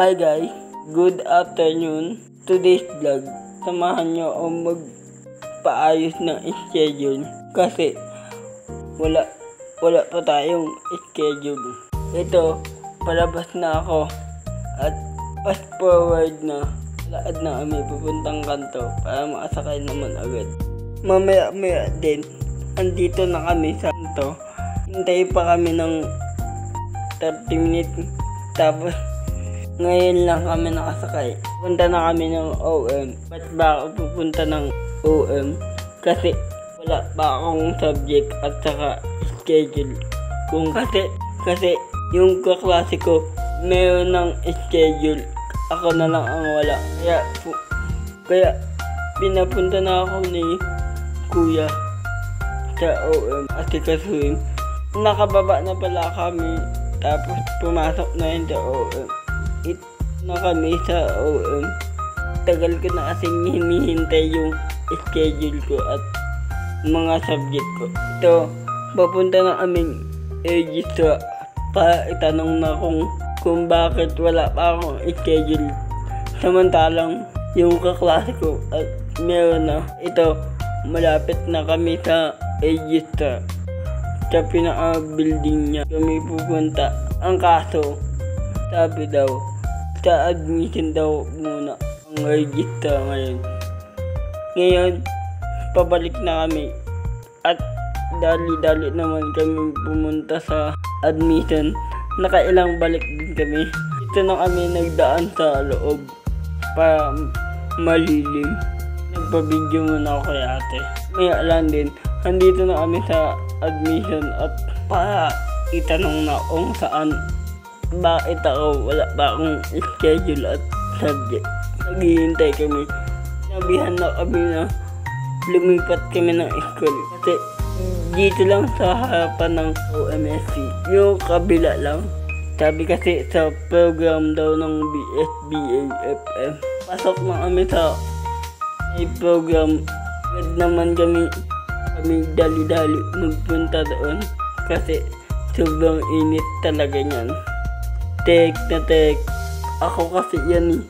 Hi guys, good afternoon. Today's vlog, samahan nyo ako magpaayos ng schedule kasi wala pa tayong schedule. Ito, palabas na ako at fast forward na. Laad na kami pupuntang kanto para makasakay naman agad. Mamaya din, andito na kami sa kanto. Hintay pa kami ng 30 minutes. Tapos, ngayon lang kami nakasakay. Punta na kami ng OM. Ba't ba ako pupunta ng OM? Kasi wala pa akong subject at saka schedule. Kasi yung kaklase ko meron ng schedule. Ako na lang ang wala. Kaya pinapunta na ako ni Kuya sa OM at ikasuhin. Nakababa na pala kami. Tapos pumasok na yun sa OM. Na kami sa OM. Tagal ko na kasi hinihintay yung schedule ko at mga subject ko. Ito, papunta na kaming register para itanong na kung bakit wala pa akong schedule. Samantalang yung kaklase ko at meron na. Ito, malapit na kami sa register. Sa pinaka-building niya kami pupunta. Ang kaso, sabi daw, sa admission daw muna ang register ngayon. Ngayon, pabalik na kami. At dali-dali naman kami pumunta sa admission. Nakailang balik din kami. Dito na kami nagdaan sa loob para malilim. Nagpa-video muna ako kay ate. May alam din, andito na kami sa admission at para itanong na kung saan bakit ako wala pa akong schedule at subject. Naghihintay kami. Sabihan na kami na lumipat kami ng school kasi dito lang sa harapan ng OMSC. Yung kabila lang. Sabi kasi sa program daw ng BSBA-FM. Pasok na kami sa program. Agad naman kami dali-dali magpunta doon kasi sobrang init talaga niyan. Tek. Ako kasi yan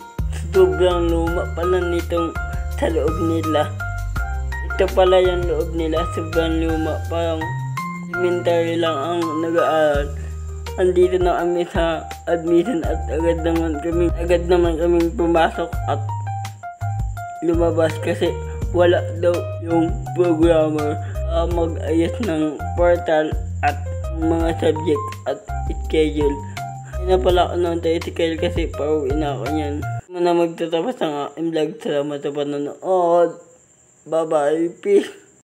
sobrang luma pala nitong sa loob nila. Ito pala yung loob nila, sobrang luma. Parang elementary lang ang nag-aaral. Andito na kami sa admission at agad naman kaming pumasok at lumabas kasi wala daw yung programmer mag-ayos ng portal at mga subject at schedule. Hindi na pala ako ng tricycle kasi pauwi na ako niyan. Muna magtatapos ang aking vlog. Salamat sa panonood. Bye bye. Peace.